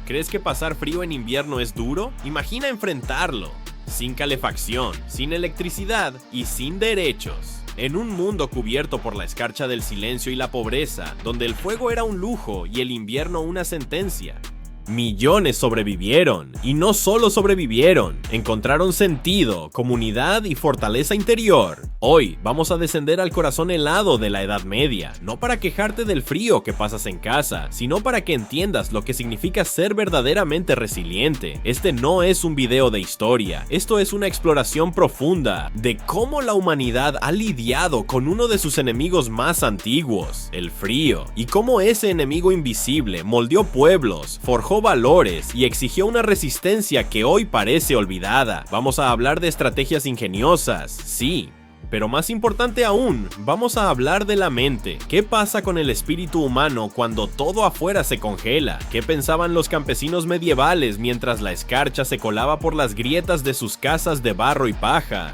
¿Crees que pasar frío en invierno es duro? Imagina enfrentarlo, sin calefacción, sin electricidad y sin derechos. En un mundo cubierto por la escarcha del silencio y la pobreza, donde el fuego era un lujo y el invierno una sentencia. Millones sobrevivieron, y no solo sobrevivieron, encontraron sentido, comunidad y fortaleza interior. Hoy vamos a descender al corazón helado de la Edad Media, no para quejarte del frío que pasas en casa, sino para que entiendas lo que significa ser verdaderamente resiliente. Este no es un video de historia, esto es una exploración profunda de cómo la humanidad ha lidiado con uno de sus enemigos más antiguos, el frío, y cómo ese enemigo invisible moldeó pueblos, forjó valores y exigió una resistencia que hoy parece olvidada. Vamos a hablar de estrategias ingeniosas, sí, pero más importante aún, vamos a hablar de la mente. ¿Qué pasa con el espíritu humano cuando todo afuera se congela? ¿Qué pensaban los campesinos medievales mientras la escarcha se colaba por las grietas de sus casas de barro y paja?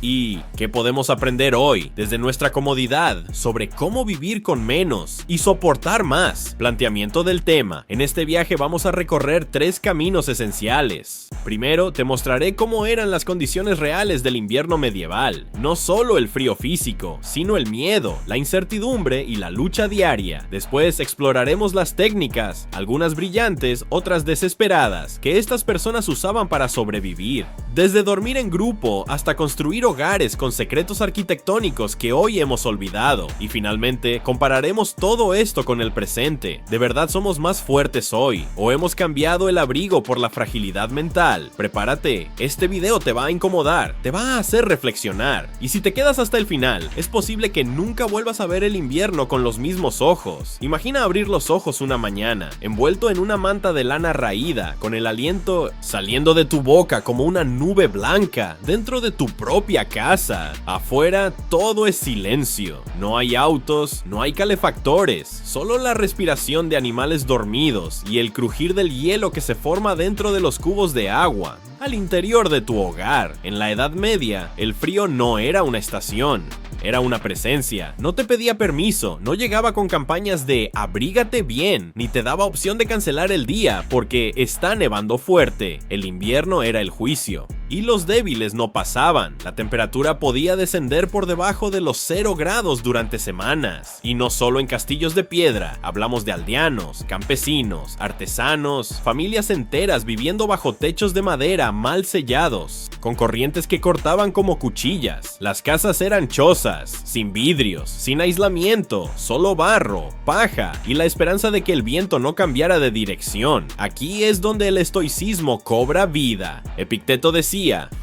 ¿Y qué podemos aprender hoy, desde nuestra comodidad, sobre cómo vivir con menos y soportar más? Planteamiento del tema. En este viaje vamos a recorrer 3 caminos esenciales. Primero, te mostraré cómo eran las condiciones reales del invierno medieval. No solo el frío físico, sino el miedo, la incertidumbre y la lucha diaria. Después, exploraremos las técnicas, algunas brillantes, otras desesperadas, que estas personas usaban para sobrevivir. Desde dormir en grupo hasta construir hogares con secretos arquitectónicos que hoy hemos olvidado. Y finalmente, compararemos todo esto con el presente. ¿De verdad somos más fuertes hoy? ¿O hemos cambiado el abrigo por la fragilidad mental? Prepárate, este video te va a incomodar, te va a hacer reflexionar. Y si te quedas hasta el final, es posible que nunca vuelvas a ver el invierno con los mismos ojos. Imagina abrir los ojos una mañana, envuelto en una manta de lana raída, con el aliento saliendo de tu boca como una nube blanca, dentro de tu propia casa. Afuera todo es silencio, no hay autos, no hay calefactores, solo la respiración de animales dormidos y el crujir del hielo que se forma dentro de los cubos de agua. Al interior de tu hogar, en la Edad Media, el frío no era una estación. Era una presencia, no te pedía permiso, no llegaba con campañas de abrígate bien, ni te daba opción de cancelar el día porque está nevando fuerte. El invierno era el juicio. Y los débiles no pasaban, la temperatura podía descender por debajo de los 0 grados durante semanas. Y no solo en castillos de piedra, hablamos de aldeanos, campesinos, artesanos, familias enteras viviendo bajo techos de madera mal sellados, con corrientes que cortaban como cuchillas. Las casas eran chozas, sin vidrios, sin aislamiento, solo barro, paja y la esperanza de que el viento no cambiara de dirección. Aquí es donde el estoicismo cobra vida. Epicteto decía: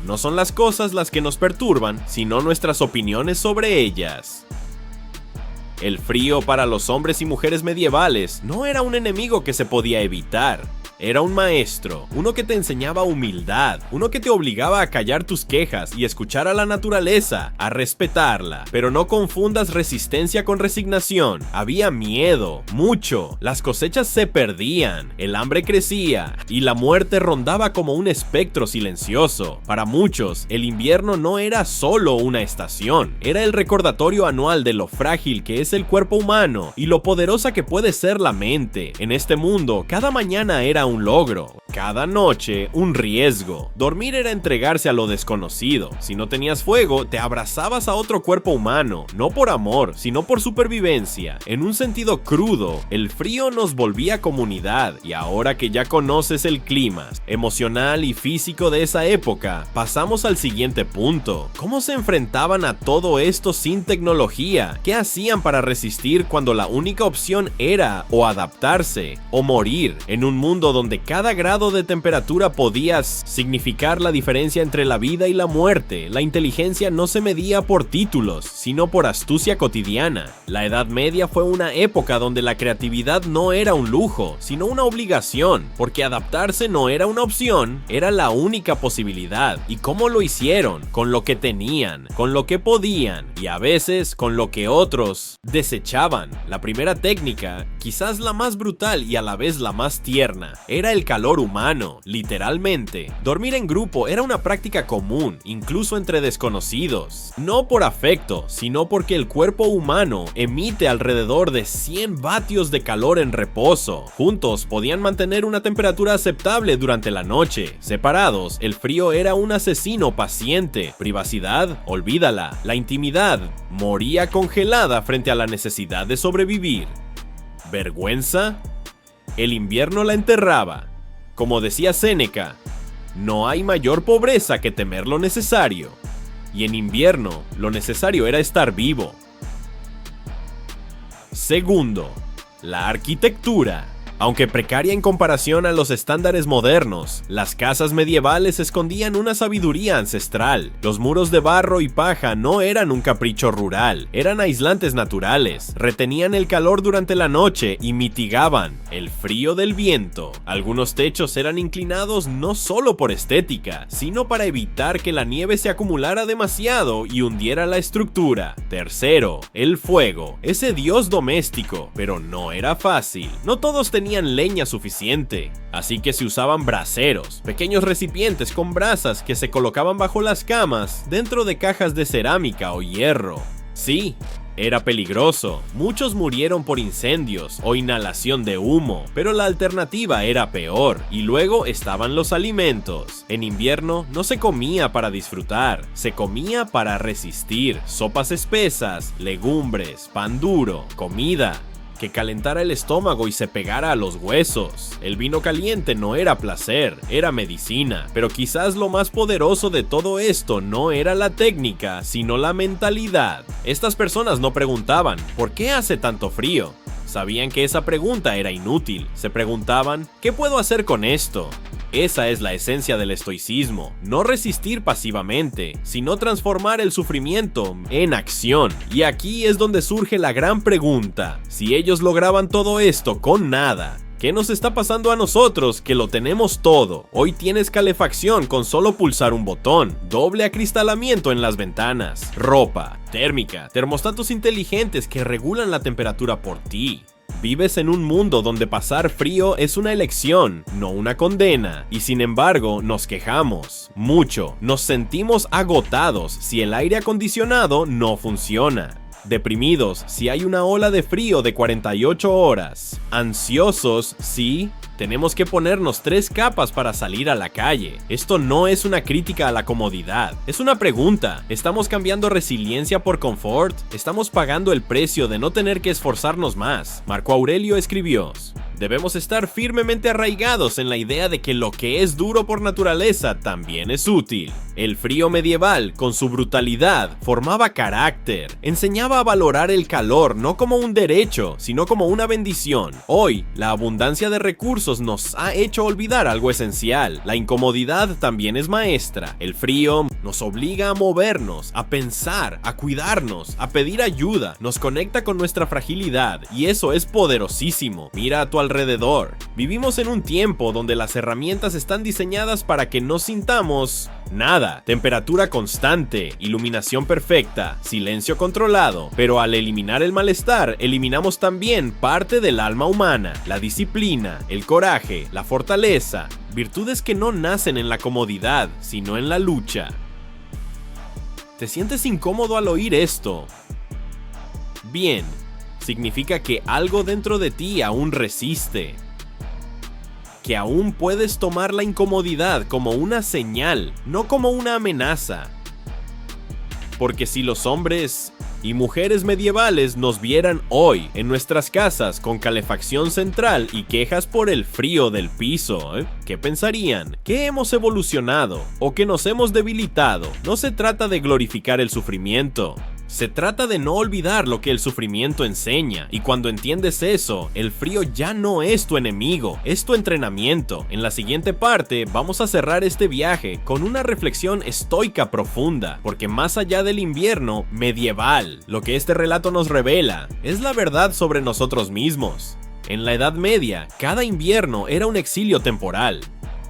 no son las cosas las que nos perturban, sino nuestras opiniones sobre ellas. El frío para los hombres y mujeres medievales no era un enemigo que se podía evitar. Era un maestro, uno que te enseñaba humildad, uno que te obligaba a callar tus quejas y escuchar a la naturaleza, a respetarla. Pero no confundas resistencia con resignación. Había miedo, mucho, las cosechas se perdían, el hambre crecía y la muerte rondaba como un espectro silencioso. Para muchos, el invierno no era solo una estación, era el recordatorio anual de lo frágil que es el cuerpo humano y lo poderosa que puede ser la mente. En este mundo, cada mañana era un logro, cada noche un riesgo. Dormir era entregarse a lo desconocido. Si no tenías fuego, te abrazabas a otro cuerpo humano, no por amor, sino por supervivencia. En un sentido crudo, el frío nos volvía comunidad. Y ahora que ya conoces el clima emocional y físico de esa época, pasamos al siguiente punto. ¿Cómo se enfrentaban a todo esto sin tecnología? ¿Qué hacían para resistir cuando la única opción era o adaptarse o morir en un mundo donde cada grado de temperatura podía significar la diferencia entre la vida y la muerte? La inteligencia no se medía por títulos, sino por astucia cotidiana. La Edad Media fue una época donde la creatividad no era un lujo, sino una obligación, porque adaptarse no era una opción, era la única posibilidad. ¿Y cómo lo hicieron? Con lo que tenían, con lo que podían, y a veces con lo que otros desechaban. La primera técnica, quizás la más brutal y a la vez la más tierna, era el calor humano. humano, literalmente. Dormir en grupo era una práctica común, incluso entre desconocidos. No por afecto, sino porque el cuerpo humano emite alrededor de 100 vatios de calor en reposo. Juntos podían mantener una temperatura aceptable durante la noche. Separados, el frío era un asesino paciente. Privacidad, olvídala. La intimidad moría congelada frente a la necesidad de sobrevivir. ¿Vergüenza? El invierno la enterraba. Como decía Séneca, no hay mayor pobreza que temer lo necesario. Y en invierno, lo necesario era estar vivo. Segundo, la arquitectura. Aunque precaria en comparación a los estándares modernos, las casas medievales escondían una sabiduría ancestral. Los muros de barro y paja no eran un capricho rural, eran aislantes naturales, retenían el calor durante la noche y mitigaban el frío del viento. Algunos techos eran inclinados no solo por estética, sino para evitar que la nieve se acumulara demasiado y hundiera la estructura. Tercero, el fuego, ese dios doméstico, pero no era fácil. No todos tenían leña suficiente, así que se usaban braseros, pequeños recipientes con brasas que se colocaban bajo las camas dentro de cajas de cerámica o hierro. Sí, era peligroso, muchos murieron por incendios o inhalación de humo, pero la alternativa era peor, y luego estaban los alimentos. En invierno no se comía para disfrutar, se comía para resistir. Sopas espesas, legumbres, pan duro, comida que calentara el estómago y se pegara a los huesos. El vino caliente no era placer, era medicina. Pero quizás lo más poderoso de todo esto no era la técnica, sino la mentalidad. Estas personas no preguntaban, ¿por qué hace tanto frío? Sabían que esa pregunta era inútil. Se preguntaban, ¿qué puedo hacer con esto? Esa es la esencia del estoicismo, no resistir pasivamente, sino transformar el sufrimiento en acción. Y aquí es donde surge la gran pregunta, si ellos lograban todo esto con nada, ¿qué nos está pasando a nosotros que lo tenemos todo? Hoy tienes calefacción con solo pulsar un botón, doble acristalamiento en las ventanas, ropa, térmica, termostatos inteligentes que regulan la temperatura por ti. Vives en un mundo donde pasar frío es una elección, no una condena, y sin embargo nos quejamos mucho, nos sentimos agotados si el aire acondicionado no funciona. Deprimidos si hay una ola de frío de 48 horas. Ansiosos si tenemos que ponernos 3 capas para salir a la calle. Esto no es una crítica a la comodidad, es una pregunta. ¿Estamos cambiando resiliencia por confort? ¿Estamos pagando el precio de no tener que esforzarnos más? Marco Aurelio escribió: debemos estar firmemente arraigados en la idea de que lo que es duro por naturaleza también es útil. El frío medieval, con su brutalidad, formaba carácter, enseñaba a valorar el calor no como un derecho, sino como una bendición. Hoy, la abundancia de recursos nos ha hecho olvidar algo esencial. La incomodidad también es maestra. El frío nos obliga a movernos, a pensar, a cuidarnos, a pedir ayuda, nos conecta con nuestra fragilidad, y eso es poderosísimo. Mira a tu alrededor. Vivimos en un tiempo donde las herramientas están diseñadas para que no sintamos nada. Temperatura constante, iluminación perfecta, silencio controlado, pero al eliminar el malestar, eliminamos también parte del alma humana, la disciplina, el coraje, la fortaleza, virtudes que no nacen en la comodidad, sino en la lucha. ¿Te sientes incómodo al oír esto? Bien, significa que algo dentro de ti aún resiste, que aún puedes tomar la incomodidad como una señal, no como una amenaza. Porque si los hombres y mujeres medievales nos vieran hoy en nuestras casas con calefacción central y quejas por el frío del piso, ¿qué pensarían? ¿Que hemos evolucionado o que nos hemos debilitado? No se trata de glorificar el sufrimiento. Se trata de no olvidar lo que el sufrimiento enseña, y cuando entiendes eso, el frío ya no es tu enemigo, es tu entrenamiento. En la siguiente parte vamos a cerrar este viaje con una reflexión estoica profunda, porque más allá del invierno medieval, lo que este relato nos revela es la verdad sobre nosotros mismos. En la Edad Media, cada invierno era un exilio temporal.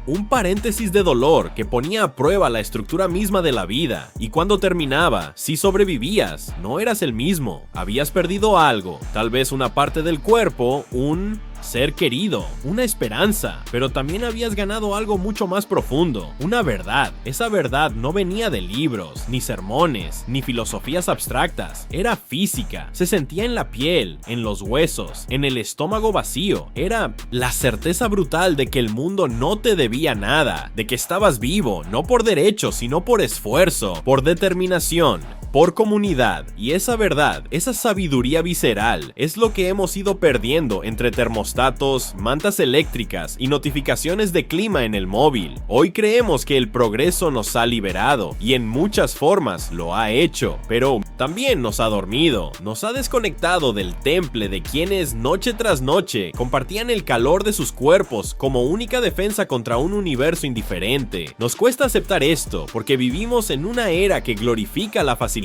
Un paréntesis de dolor que ponía a prueba la estructura misma de la vida, y cuando terminaba, si sobrevivías, no eras el mismo, habías perdido algo, tal vez una parte del cuerpo, un ser querido, una esperanza, pero también habías ganado algo mucho más profundo, una verdad. Esa verdad no venía de libros, ni sermones, ni filosofías abstractas, era física, se sentía en la piel, en los huesos, en el estómago vacío, era la certeza brutal de que el mundo no te debía nada, de que estabas vivo, no por derecho, sino por esfuerzo, por determinación, por comunidad. Y esa verdad, esa sabiduría visceral, es lo que hemos ido perdiendo entre termostatos, mantas eléctricas y notificaciones de clima en el móvil. Hoy creemos que el progreso nos ha liberado, y en muchas formas lo ha hecho, pero también nos ha dormido, nos ha desconectado del temple de quienes noche tras noche compartían el calor de sus cuerpos como única defensa contra un universo indiferente. Nos cuesta aceptar esto porque vivimos en una era que glorifica la facilidad,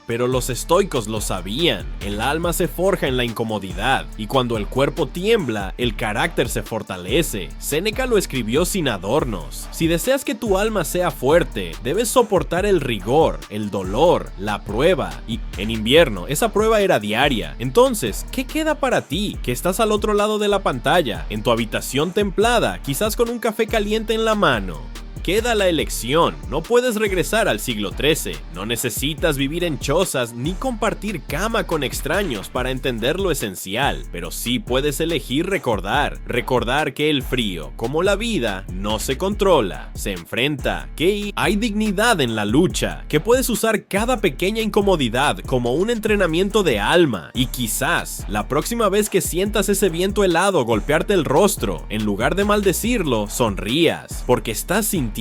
pero los estoicos lo sabían. El alma se forja en la incomodidad, y cuando el cuerpo tiembla, el carácter se fortalece. Séneca lo escribió sin adornos. Si deseas que tu alma sea fuerte, debes soportar el rigor, el dolor, la prueba, y en invierno esa prueba era diaria. Entonces, ¿qué queda para ti, que estás al otro lado de la pantalla, en tu habitación templada, quizás con un café caliente en la mano? Queda la elección, no puedes regresar al siglo XIII, no necesitas vivir en chozas ni compartir cama con extraños para entender lo esencial, pero sí puedes elegir recordar que el frío, como la vida, no se controla, se enfrenta, que hay dignidad en la lucha, que puedes usar cada pequeña incomodidad como un entrenamiento de alma, y quizás la próxima vez que sientas ese viento helado golpearte el rostro, en lugar de maldecirlo, sonrías, porque estás sintiendo,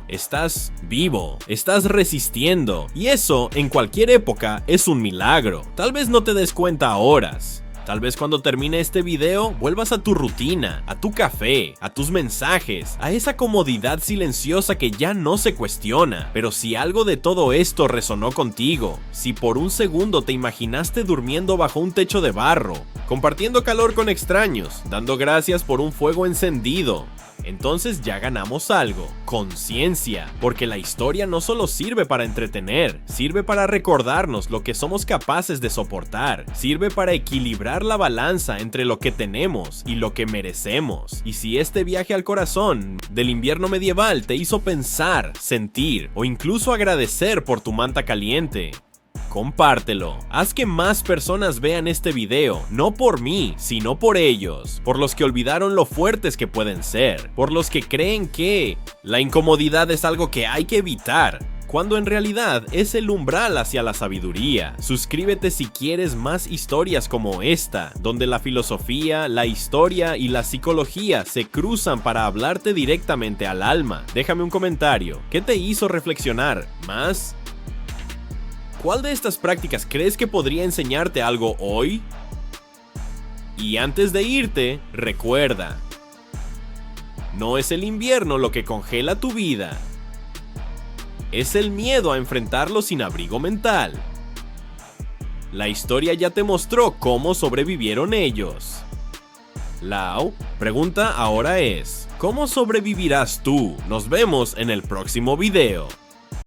estás vivo, estás resistiendo, y eso en cualquier época es un milagro. Tal vez no te des cuenta a horas. Tal vez cuando termine este video vuelvas a tu rutina, a tu café, a tus mensajes, a esa comodidad silenciosa que ya no se cuestiona. Pero si algo de todo esto resonó contigo, si por un segundo te imaginaste durmiendo bajo un techo de barro, compartiendo calor con extraños, dando gracias por un fuego encendido, entonces ya ganamos algo, conciencia, porque la historia no solo sirve para entretener, sirve para recordarnos lo que somos capaces de soportar, sirve para equilibrar la balanza entre lo que tenemos y lo que merecemos. Y si este viaje al corazón del invierno medieval te hizo pensar, sentir o incluso agradecer por tu manta caliente, compártelo, haz que más personas vean este video, no por mí, sino por ellos, por los que olvidaron lo fuertes que pueden ser, por los que creen que la incomodidad es algo que hay que evitar, cuando en realidad es el umbral hacia la sabiduría. Suscríbete si quieres más historias como esta, donde la filosofía, la historia y la psicología se cruzan para hablarte directamente al alma. Déjame un comentario, ¿qué te hizo reflexionar más? ¿Cuál de estas prácticas crees que podría enseñarte algo hoy? Y antes de irte, recuerda, no es el invierno lo que congela tu vida, es el miedo a enfrentarlo sin abrigo mental. La historia ya te mostró cómo sobrevivieron ellos. La pregunta ahora es, ¿cómo sobrevivirás tú? Nos vemos en el próximo video.